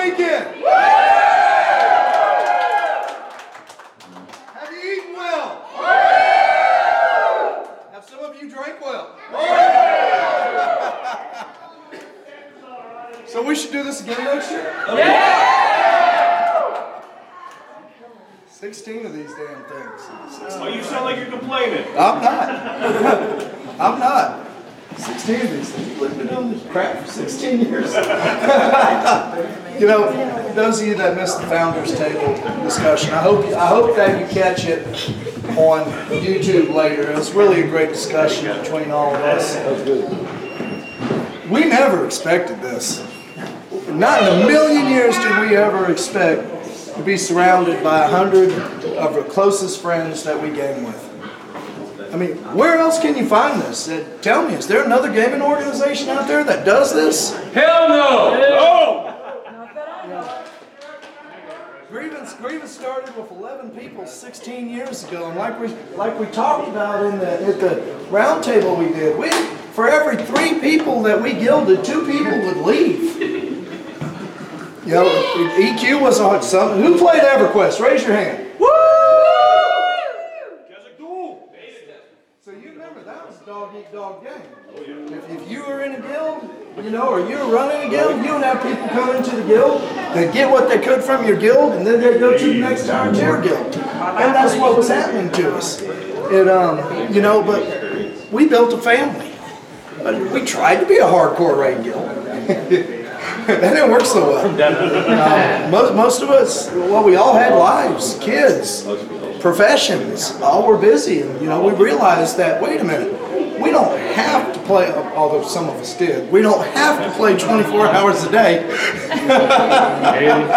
weekend? Have you eaten well? Have some of you drank well? So we should do this again next year? Yeah! 16 of these damn things. Oh, you sound like you're complaining. I'm not. I'm not. 16 of these things. You've been doing this crap for 16 years. You know, those of you that missed the Founders Table discussion, I hope that you catch it on YouTube later. It was really a great discussion between all of us. That was good. We never expected this. Not in a million years did we ever expect to be surrounded by 100 of our closest friends that we game with. I mean, where else can you find this? Tell me, is there another gaming organization out there that does this? Hell no! No! Grievance started with 11 people 16 years ago, and like we talked about at the round table we did, for every 3 people that we guilded, 2 people would leave. You know, EQ was on something. Who played EverQuest? Raise your hand. Woo! So you remember that was a dog-eat-dog game. If you were in a guild, you know, or you were running a guild, you would have people come into the guild, they'd get what they could from your guild, and then they'd go to the next tier guild. And that's what was happening to us. You know, but we built a family. We tried to be a hardcore raid guild. That didn't work so well. Most of us, well, we all had lives, kids, professions, all were busy. And, you know, we realized that, wait a minute, we don't have to play, although some of us did, we don't have to play 24 hours a day.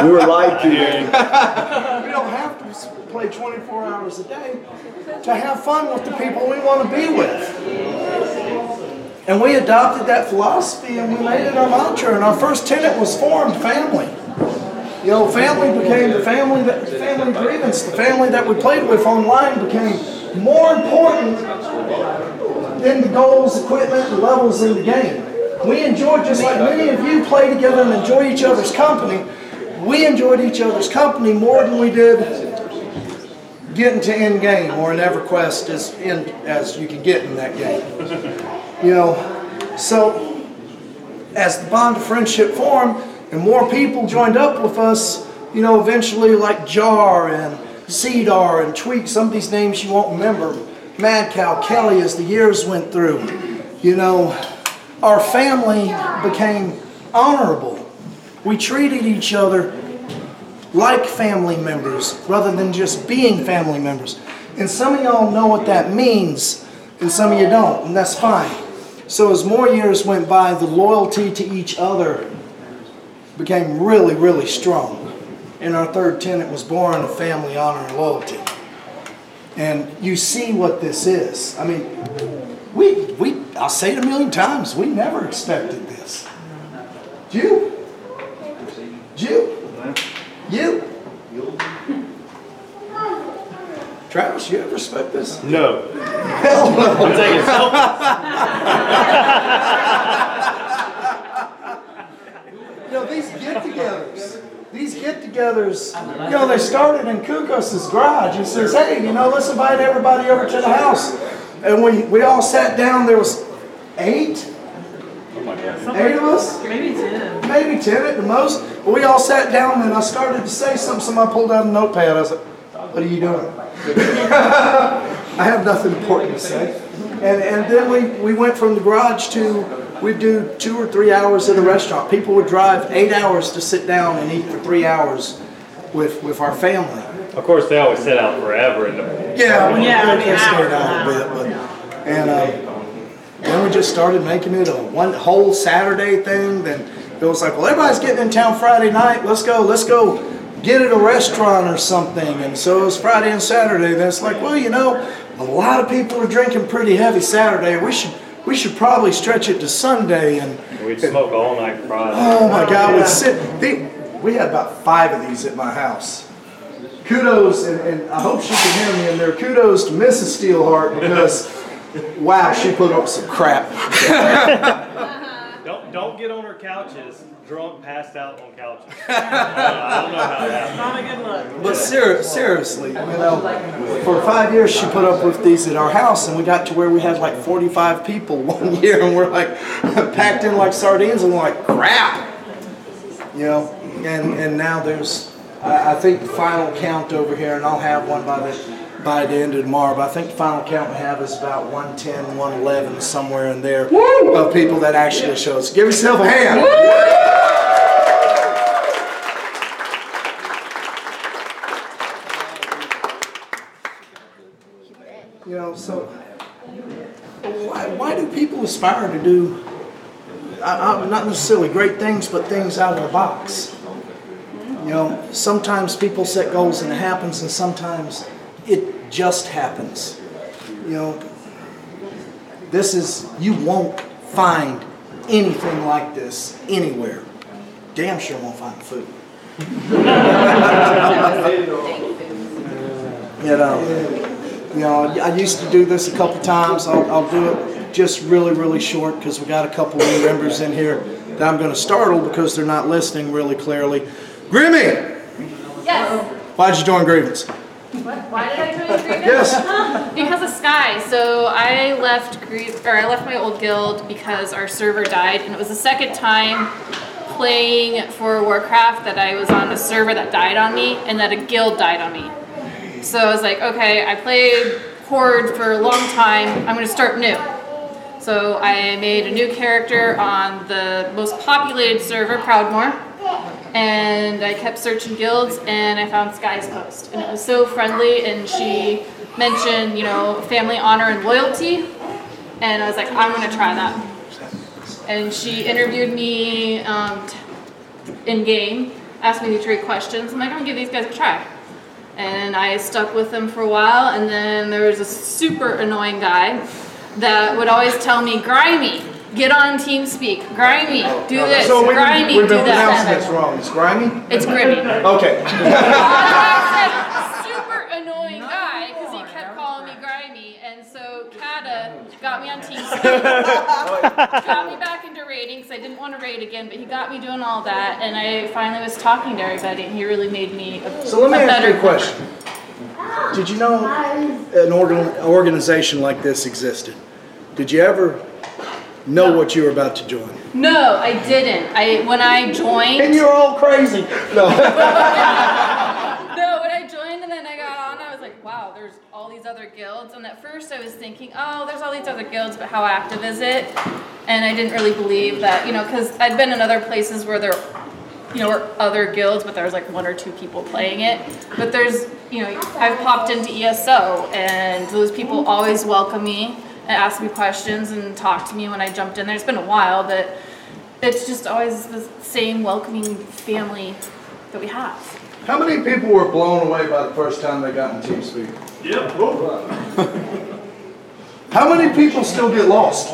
We were lied to. We don't have to play 24 hours a day to have fun with the people we want to be with. And we adopted that philosophy and we made it our mantra. And our first tenet was formed family. You know, family became the family Grievance. The family that we played with online became more important than the goals, equipment, and levels in the game. We enjoyed, just like many of you play together and enjoy each other's company, we enjoyed each other's company more than we did getting to end game or an EverQuest as you can get in that game. You know, so as the bond of friendship formed and more people joined up with us, you know, eventually like Jar and Cedar and Tweak, some of these names you won't remember, Mad Cow, Kelly, as the years went through, you know, our family became honorable. We treated each other like family members rather than just being family members. And some of y'all know what that means and some of you don't, and that's fine. So as more years went by, the loyalty to each other became really, really strong. And our third tenet was born of family, honor, and loyalty. And you see what this is. I mean, I'll say it a million times, we never expected this. You? Travis, you ever expect this? No. Hell no. I'm taking You know, these get-togethers, you know, they started in Kukos' garage. He says, hey, you know, let's invite everybody over to the house. And we all sat down. There was 8 of us? Maybe 10. Maybe 10 at the most. But we all sat down and I started to say something. Somebody pulled out a notepad. I was like, what are you doing? I have nothing important to say. And then we went from the garage to, we'd do 2 or 3 hours at a restaurant. People would drive 8 hours to sit down and eat for 3 hours with our family. Of course, they always sit out forever. In the They stayed out a bit. And then we just started making it a one whole Saturday thing. Then it was like, well, everybody's getting in town Friday night. Let's go get at a restaurant or something. And so it was Friday and Saturday. Then it's like, well, you know, a lot of people are drinking pretty heavy Saturday. We should probably stretch it to Sunday. And we'd smoke all night Friday. oh my God, we had about 5 of these at my house. Kudos, and I hope she can hear me in there, kudos to Mrs. Steelheart because, wow, she put up some crap. Don't Don't get on our couches drunk, passed out on couches. I don't know how that happened. Not a good look. But seriously, you know, for 5 years she put up with these at our house, and we got to where we had like 45 people one year, and we're like packed in like sardines, and we're like, crap. You know, and now there's, I think the final count over here, and I'll have one by the end of tomorrow, but I think the final count we have is about 110, 111, somewhere in there, of people that actually show us. Give yourself a hand. You know, so why do people aspire to do, not necessarily great things, but things out of the box? You know, sometimes people set goals and it happens, and sometimes it just happens. You know, you won't find anything like this anywhere. Damn sure won't find food. You know, I used to do this a couple times. I'll do it just really short because we got a couple new members in here that I'm going to startle because they're not listening really clearly. Grimmy! Yes. Why'd you join Grievance? What? Why did I join Grievance? Yes. Because of Sky. So I left my old guild because our server died, and it was the second time playing for Warcraft that I was on a server that died on me, and that a guild died on me. So I was like, okay, I played Horde for a long time. I'm going to start new. So I made a new character on the most populated server, Proudmoore. And I kept searching guilds, and I found Sky's post, and it was so friendly, and she mentioned, you know, family, honor, and loyalty, and I was like, I'm going to try that. And she interviewed me in-game, asked me 3 questions. I'm like, I'm going to give these guys a try. And I stuck with them for a while, and then there was a super annoying guy that would always tell me, Grimy, get on TeamSpeak. Grimy, do this. So Grimy, we've do been pronouncing that. this wrong. It's grimy? It's Grimmy. Okay. Super annoying guy because he kept calling me Grimy, and so Kata got me on TeamSpeak, got me back into raiding because I didn't want to raid again, but he got me doing all that, and I finally was talking to everybody, and he really made me So let me ask you a better question. Did you know an organization like this existed? Did you ever know what you were about to join? No, I didn't. When I joined. And you're all crazy. No. No, when I joined and then I got on, I was like, wow, there's all these other guilds. And at first I was thinking, oh, there's all these other guilds, but how active is it? And I didn't really believe that, you know, because I'd been in other places where there, you know, were other guilds, but there was like 1 or 2 people playing it. But there's, you know, I've popped into ESO, and those people always welcome me and ask me questions and talk to me when I jumped in there. It's been a while, but it's just always the same welcoming family that we have. How many people were blown away by the first time they got in TeamSpeak? Yep. How many people still get lost?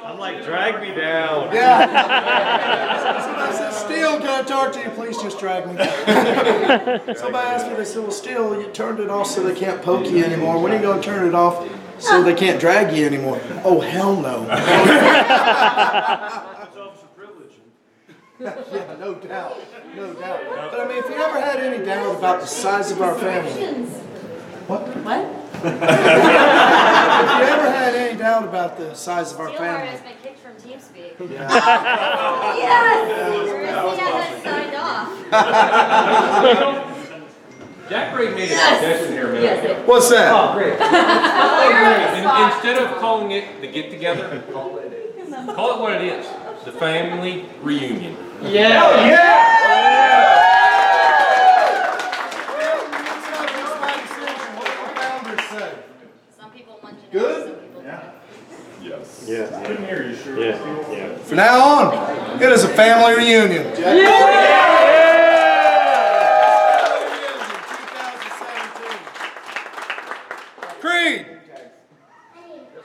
I'm like, drag me down. Yeah. Somebody said, Steel, can I talk to you? Please just drag me down. Somebody asked me, they said, well, Steel, you turned it off so they can't poke you anymore. When are you going to turn it off so they can't drag you anymore? Oh, hell no. Yeah, no doubt. No doubt. But I mean, if you ever had any doubt about the size of our family. What? If you ever had any doubt about the size of our Steelheart family. has been kicked from TeamSpeak. Yeah. Yes! He hasn't signed off. Jack Gray made a suggestion here a minute ago. What's that? Oh, great. Instead of calling it the get together, call it what it is. The family reunion. Some people want to know, Good? some people don't. Yes. Yeah. Couldn't hear you, sure. Yeah. From now on, it is a family reunion. Creed! Yes,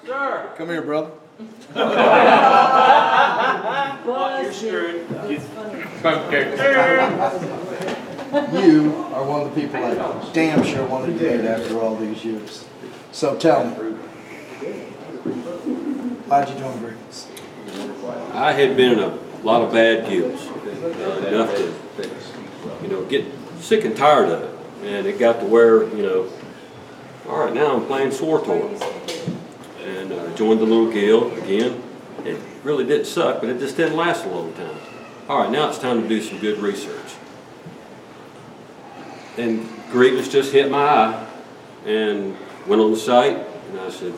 sir. Come here, brother. You're screwed. You are one of the people I damn sure wanted to meet after all these years. So tell me, Why'd you join Grievance? I had been in a lot of bad guilds, enough to, get sick and tired of it. And it got to where, all right, now I'm playing SWTOR. And joined the little guild again. It really did suck, but it just didn't last a long time. All right, now it's time to do some good research. And Grievance just hit my eye and went on the site, and I said,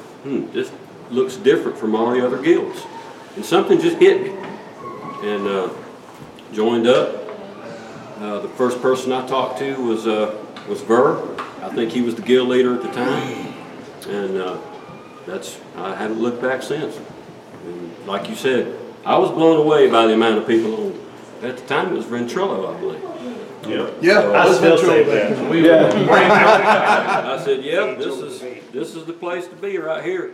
this looks different from all the other guilds. And something just hit me. And joined up. The first person I talked to was Ver. I think he was the guild leader at the time. And I haven't looked back since. And like you said, I was blown away by the amount of people. At the time it was Ventrilo, I believe. Yeah, I still say that. I said, yeah, this is the place to be right here.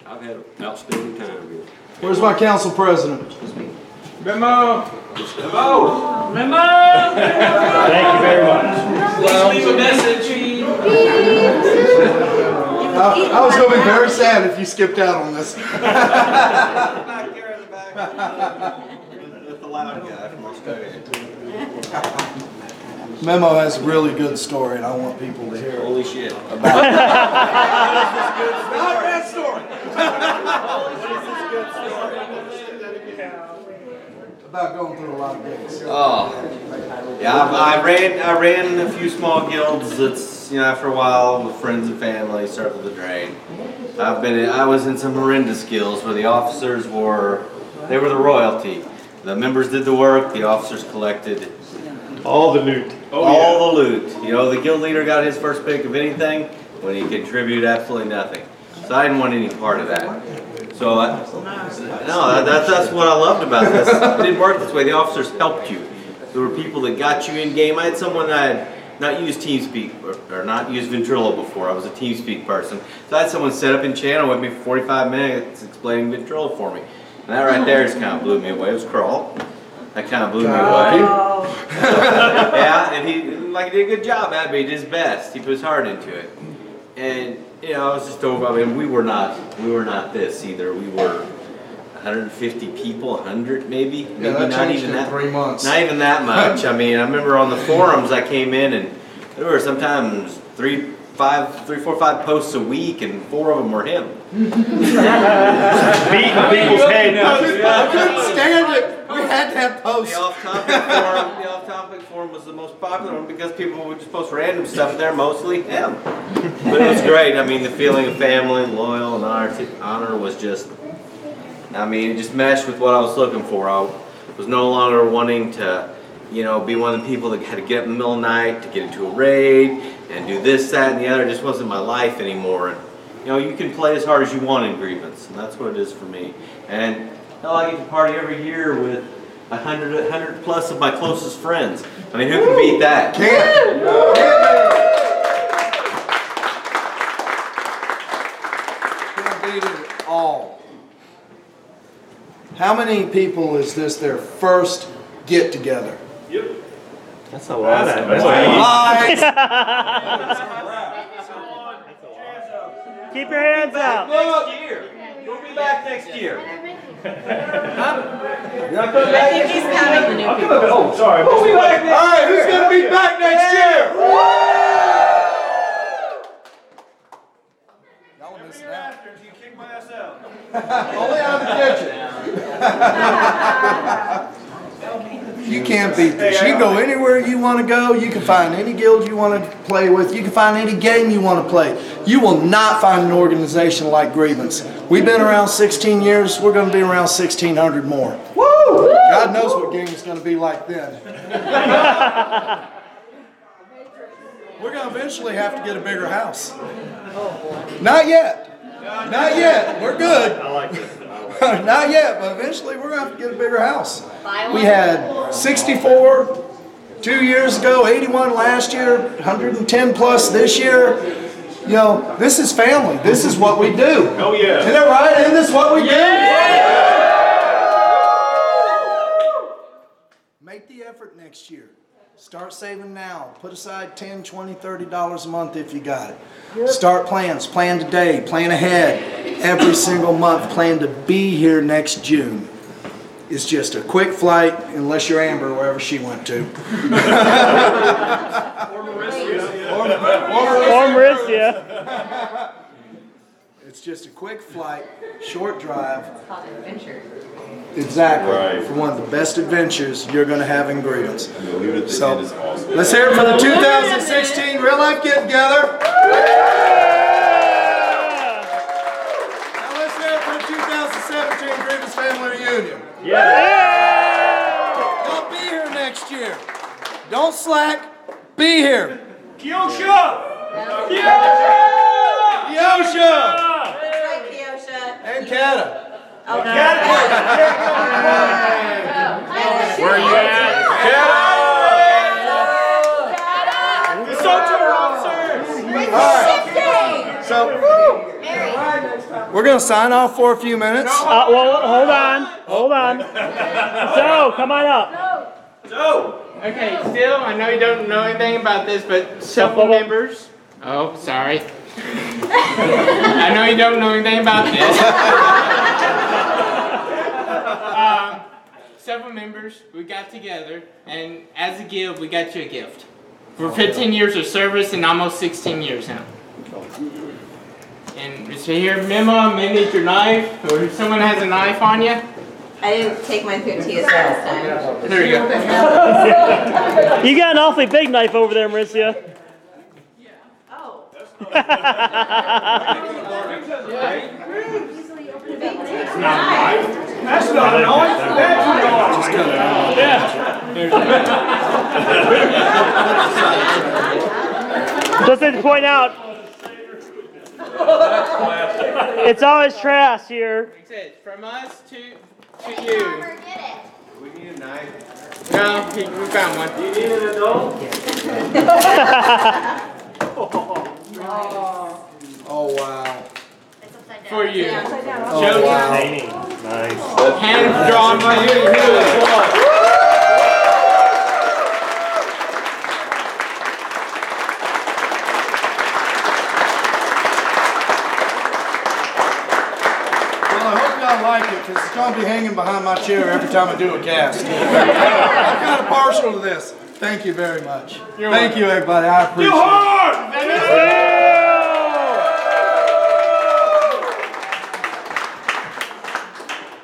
I've had an outstanding time here. Where's my council president? Memo! Thank you very much. Please leave a message. I was going to be very sad if you skipped out on this. Back there in the back. With the loud guy from Australia. Memo has a really good story, and I want people to hear it. Holy shit. Not that story. About going through a lot of gates. Oh, yeah. I ran a few small guilds. It's after a while with friends and family started to drain. I was in some horrendous guilds where the officers were the royalty. The members did the work. The officers collected All the loot. all the loot. The guild leader got his first pick of anything when he contributed absolutely nothing. So I didn't want any part of that. So that's what I loved about this. It didn't work this way. The officers helped you. There were people that got you in game. I had someone that had not used TeamSpeak or not used Ventrilo before. I was a TeamSpeak person. So I had someone set up in channel with me for 45 minutes explaining Ventrilo for me. And that right there just kind of blew me away. It was Crawl. That kind of blew me away. Yeah, and he did a good job at it, but he did his best. He put his heart into it. And I was just over. I mean, we were not this either. We were 150 people, 100 maybe. Yeah, maybe that not changed even in that. 3 months. Not even that much. I mean, I remember on the forums I came in and there were sometimes 3, 4, 5 posts a week, and 4 of them were him. Beating people's head. I couldn't stand it. We had to have posts. The off-topic forum was the most popular one because people would just post random stuff there, mostly him. But it was great. I mean, the feeling of family, loyal, and honor was just, it just meshed with what I was looking for. I was no longer wanting to, be one of the people that had to get up in the middle of the night to get into a raid and do this, that, and the other. It just wasn't my life anymore. And, you can play as hard as you want in Grievance, and that's what it is for me. And I get to party every year with 100 plus of my closest friends. I mean, who can beat that? Can't beat it at all. How many people is this their first get together? Yep. That's a lot. Lies. Keep your hands out. Next year. We'll be back next year. I think he's counting the new people. Oh, sorry. We'll be back next year. All right, who's going to be back next year? Y'all are missing out. You kick my ass out. Only out of the kitchen. You can't beat this. You can go anywhere you want to go. You can find any guild you want to play with. You can find any game you want to play. You will not find an organization like Grievance. We've been around 16 years. We're going to be around 1,600 more. Woo! God knows what game is going to be like then. We're going to eventually have to get a bigger house. Not yet. Not yet. We're good. I like this. Not yet, but eventually we're going to have to get a bigger house. We had 64 2 years ago, 81 last year, 110 plus this year. This is family. This is what we do. Oh, yeah. Isn't that right? Isn't this what we do? Make the effort next year. Start saving now. Put aside $10, $20, $30 a month if you got it. Start plans. Plan today. Plan ahead. Every single month. Plan to be here next June. It's just a quick flight, unless you're Amber, wherever she went to. Or Marissa. Or Marissa. It's just a quick flight, short drive. It's called an adventure. Exactly. Right. For one of the best adventures you're going to have in Grievance. So, awesome. let's hear it for the 2016 Real Life Get Together. Now let's hear it for the 2017 Grievance Family Reunion. Y'all be here next year. Don't slack. Be here. Kyosha! Yosha! Hi, Kyosha. And Kata. Okay. Where are you at? So, we're going to sign off for a few minutes. Well, hold on. So, come on up. Okay, still, I know you don't know anything about this, but several members. Oh, sorry. I know you don't know anything about this. Several members, we got together, and as a guild, we got you a gift. For 15 years of service and almost 16 years now. And so here, Memo, may need your knife, or if someone has a knife on you. I didn't take mine through TSA this time. There you go. You got an awfully big knife over there, Marissa. Oh. That's not an knife. That's a knife. Just to point out, it's always trash here. Like I said, from us to you. We need a knife. No, we found one. You need an adult? Oh, wow. For you. Oh, wow. Hand drawn by you. Well, I hope y'all like it, because it's going to be hanging behind my chair every time I do a cast. I'm kind of partial to this. Thank you very much. Thank you, everybody. I appreciate it.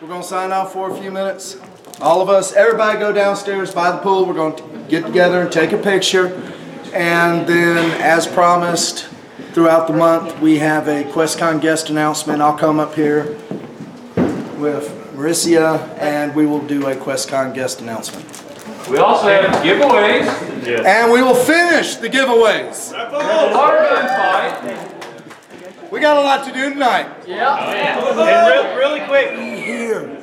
We're going to sign off for a few minutes. All of us, everybody go downstairs by the pool. We're going to get together and take a picture. And then, as promised, throughout the month, we have a QuestCon guest announcement. I'll come up here with Marissa, and we will do a QuestCon guest announcement. We also have giveaways. And we will finish the giveaways. Water gun fight. We got a lot to do tonight. And really quick,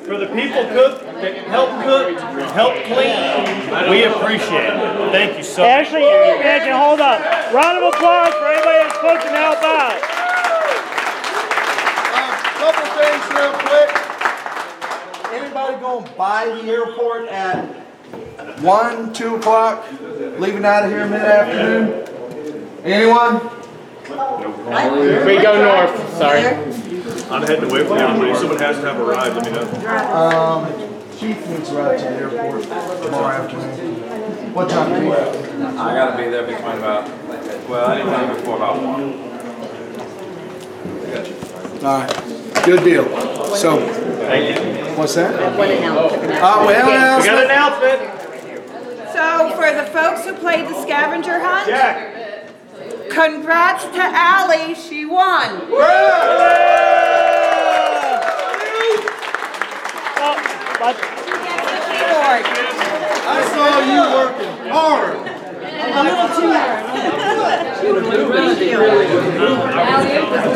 for the people that help cook, help clean, we appreciate it. Thank you so much. Actually, hold up. Round of applause for anybody that's cooked and helped out. Couple things real quick. Anybody going by the airport at 1, 2 o'clock, leaving out of here mid-afternoon? Anyone? We go north, sorry. I'm heading away from you. If someone has to have a ride, let me know. Keith needs to ride to the airport tomorrow afternoon. What time, Keith? I gotta be there between about, well, anytime before about 1. All right, good deal. So, what's that? We have an announcement. So for the folks who played the scavenger hunt, congrats to Allie, she won. I saw you working hard. A little too hard.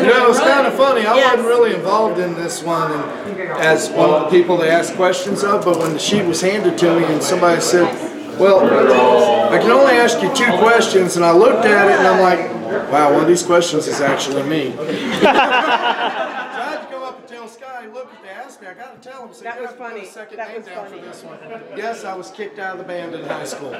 You know, it's kind of funny. I wasn't really involved in this one as one of the people they asked questions of, but when the sheet was handed to me and somebody said, well, I can only ask you 2 questions, and I looked at it and I'm like, wow, one of these questions is actually me. So I had to come up and tell Sky, look, if they ask me, I gotta tell them. So That you was have to put funny. a second That name was down funny. for this one. Yes, I was kicked out of the band in high school.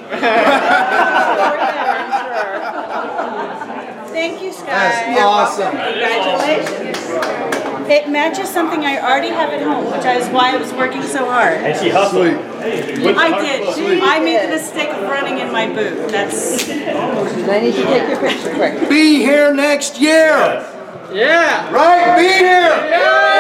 Thank you, Sky. That's awesome. Congratulations. It matches something I already have at home, which is why I was working so hard. And she hustled. I did. I made the mistake of running in my boot. That's. I need to take your picture quick. Be here next year. Yeah. Right? Be here. Yeah.